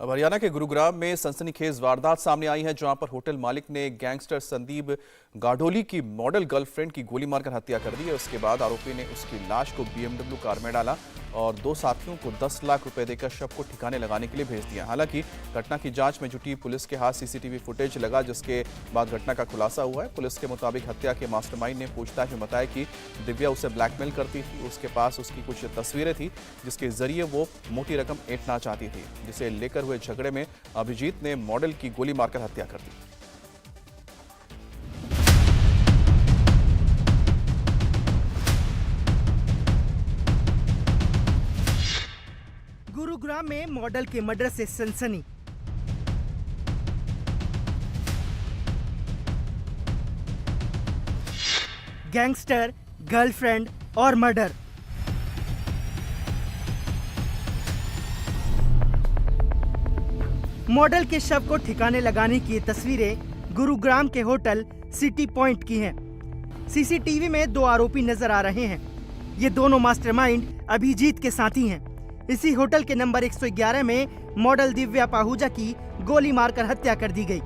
अब हरियाणा के गुरुग्राम में सनसनीखेज वारदात सामने आई है, जहां पर होटल मालिक ने गैंगस्टर संदीप गाडोली की मॉडल गर्लफ्रेंड की गोली मारकर हत्या कर दी है। उसके बाद आरोपी ने उसकी लाश को बीएमडब्ल्यू कार में डाला और दो साथियों को 10 लाख रुपए देकर शव को ठिकाने लगाने के लिए भेज दिया। हालांकि घटना की जांच में जुटी पुलिस के हाथ सीसीटीवी फुटेज लगा, जिसके बाद घटना का खुलासा हुआ है। पुलिस के मुताबिक हत्या के मास्टरमाइंड ने पूछताछ में बताया कि दिव्या उसे ब्लैकमेल करती थी। उसके पास उसकी कुछ तस्वीरें थी जिसके जरिए वो मोटी रकम ऐंठना चाहती थी, जिसे लेकर हुए झगड़े में अभिजीत ने मॉडल की गोली मारकर हत्या कर दी। गुरुग्राम में मॉडल के मर्डर से सनसनी। गैंगस्टर, गर्लफ्रेंड और मर्डर। मॉडल के शव को ठिकाने लगाने की ये तस्वीरें गुरुग्राम के होटल सिटी पॉइंट की हैं। सीसीटीवी में दो आरोपी नजर आ रहे हैं। ये दोनों मास्टरमाइंड अभिजीत के साथी हैं। इसी होटल के नंबर 111 में मॉडल दिव्या पाहुजा की गोली मारकर हत्या कर दी गई।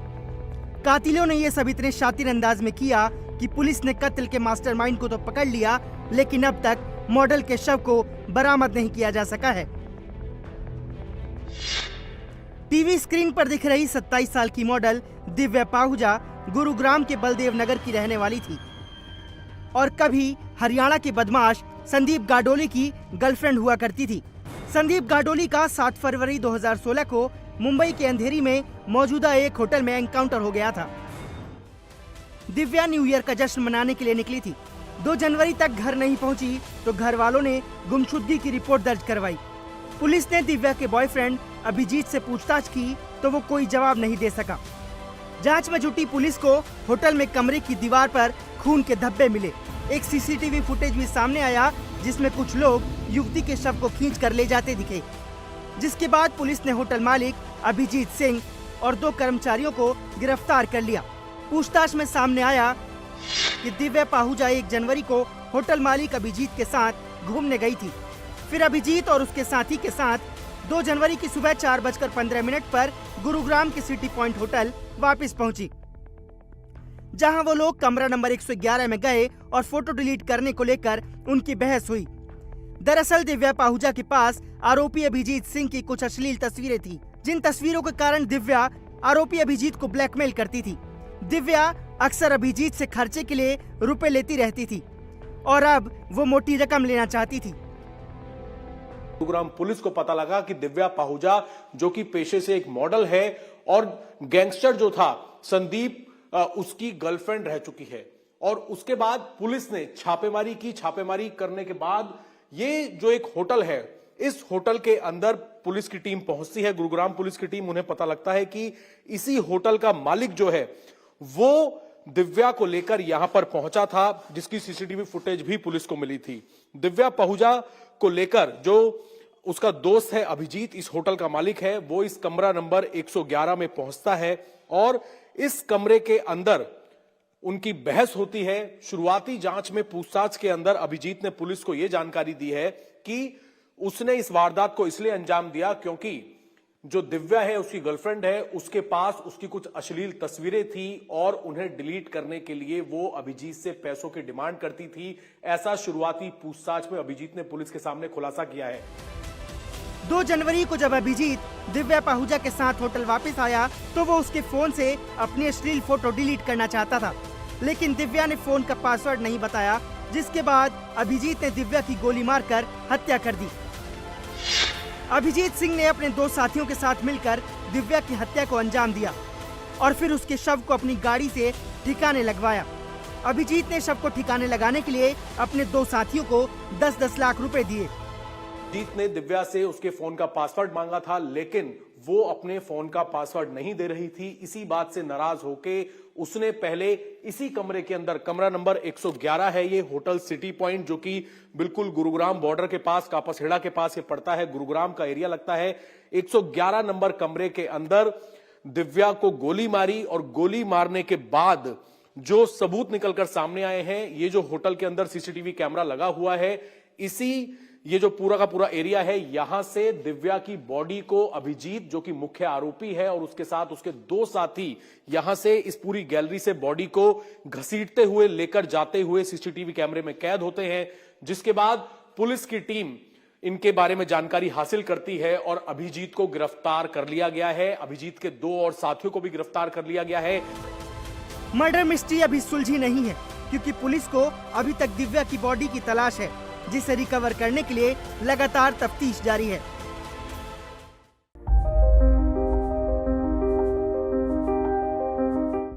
कातिलों ने ये सब इतने शातिर अंदाज में किया कि पुलिस ने कत्ल के मास्टरमाइंड को तो पकड़ लिया, लेकिन अब तक मॉडल के शव को बरामद नहीं किया जा सका है। टीवी स्क्रीन पर दिख रही 27 साल की मॉडल दिव्या पाहुजा गुरुग्राम के बलदेव नगर की रहने वाली थी और कभी हरियाणा के बदमाश संदीप गाडोली की गर्लफ्रेंड हुआ करती थी। संदीप गाडोली का 7 फरवरी 2016 को मुंबई के अंधेरी में मौजूदा एक होटल में एनकाउंटर हो गया था। दिव्या न्यू ईयर का जश्न मनाने के लिए निकली थी। 2 जनवरी तक घर नहीं पहुंची तो घर वालों ने गुमशुदगी की रिपोर्ट दर्ज करवाई। पुलिस ने दिव्या के बॉयफ्रेंड अभिजीत से पूछताछ की तो वो कोई जवाब नहीं दे सका। जांच में जुटी पुलिस को होटल में कमरे की दीवार पर खून के धब्बे मिले। एक सीसीटीवी फुटेज भी सामने आया जिसमें कुछ लोग युवती के शव को खींच कर ले जाते दिखे, जिसके बाद पुलिस ने होटल मालिक अभिजीत सिंह और 2 कर्मचारियों को गिरफ्तार कर लिया। पूछताछ में सामने आया कि दिव्या पाहुजा 1 जनवरी को होटल मालिक अभिजीत के साथ घूमने गई थी। फिर अभिजीत और उसके साथी के साथ 2 जनवरी की सुबह 4:15 पर गुरुग्राम के सिटी पॉइंट होटल वापस पहुंची, जहां वो लोग कमरा नंबर 111 में गए और फोटो डिलीट करने को लेकर उनकी बहस हुई। दरअसल दिव्या पाहुजा के पास आरोपी अभिजीत सिंह की कुछ अश्लील तस्वीरें थी, जिन तस्वीरों के कारण दिव्या आरोपी अभिजीत को ब्लैकमेल करती थी। दिव्या अक्सर अभिजीत से खर्चे के लिए रुपए लेती रहती थी और अब वो मोटी रकम लेना चाहती थी। गुरुग्राम पुलिस को पता लगा कि दिव्या पाहुजा, जो कि पेशे से एक मॉडल है और गैंगस्टर जो था संदीप, उसकी गर्लफ्रेंड रह चुकी है। और उसके बाद पुलिस ने छापेमारी की। छापेमारी करने के बाद ये जो एक होटल है, इस होटल के अंदर पुलिस की टीम पहुंचती है, गुरुग्राम पुलिस की टीम। उन्हें पता लगता है कि इसी होटल का मालिक जो है वो दिव्या को लेकर यहां पर पहुंचा था, जिसकी सीसीटीवी फुटेज भी पुलिस को मिली थी। दिव्या पाहुजा को लेकर जो उसका दोस्त है अभिजीत, इस होटल का मालिक है, वो इस कमरा नंबर 111 में पहुंचता है और इस कमरे के अंदर उनकी बहस होती है। शुरुआती जांच में पूछताछ के अंदर अभिजीत ने पुलिस को यह जानकारी दी है कि उसने इस वारदात को इसलिए अंजाम दिया क्योंकि जो दिव्या है, उसकी गर्लफ्रेंड है, उसके पास उसकी कुछ अश्लील तस्वीरें थी और उन्हें डिलीट करने के लिए वो अभिजीत से पैसों की डिमांड करती थी। ऐसा शुरुआती पूछताछ में अभिजीत ने पुलिस के सामने खुलासा किया है। 2 जनवरी को जब अभिजीत दिव्या पाहुजा के साथ होटल वापस आया तो वो उसके फोन से अपनी अश्लील फोटो डिलीट करना चाहता था, लेकिन दिव्या ने फोन का पासवर्ड नहीं बताया, जिसके बाद अभिजीत ने दिव्या की गोली मारकर हत्या कर दी। अभिजीत सिंह ने अपने 2 साथियों के साथ मिलकर दिव्या की हत्या को अंजाम दिया और फिर उसके शव को अपनी गाड़ी से ठिकाने लगवाया। अभिजीत ने शव को ठिकाने लगाने के लिए अपने 2 साथियों को 10-10 लाख रुपए दिए। अभिजीत ने दिव्या से उसके फोन का पासवर्ड मांगा था, लेकिन वो अपने फोन का पासवर्ड नहीं दे रही थी। इसी बात से नाराज होके उसने पहले इसी कमरे के अंदर, कमरा नंबर 111 है ये होटल सिटी पॉइंट, जो कि बिल्कुल गुरुग्राम बॉर्डर के पास, कापसहेड़ा के पास ये पड़ता है, गुरुग्राम का एरिया लगता है। 111 नंबर कमरे के अंदर दिव्या को गोली मारी और गोली मारने के बाद जो सबूत निकलकर सामने आए हैं, ये जो होटल के अंदर सीसीटीवी कैमरा लगा हुआ है, इसी ये जो पूरा का पूरा एरिया है, यहां से दिव्या की बॉडी को अभिजीत, जो कि मुख्य आरोपी है, और उसके साथ उसके 2 साथी यहां से इस पूरी गैलरी से बॉडी को घसीटते हुए लेकर जाते हुए सीसीटीवी कैमरे में कैद होते हैं। जिसके बाद पुलिस की टीम इनके बारे में जानकारी हासिल करती है और अभिजीत को गिरफ्तार कर लिया गया है। अभिजीत के 2 और साथियों को भी गिरफ्तार कर लिया गया है। मर्डर मिस्ट्री अभी सुलझी नहीं है, क्योंकि पुलिस को अभी तक दिव्या की बॉडी की तलाश है, जिसे रिकवर करने के लिए लगातार तफ्तीश जारी है।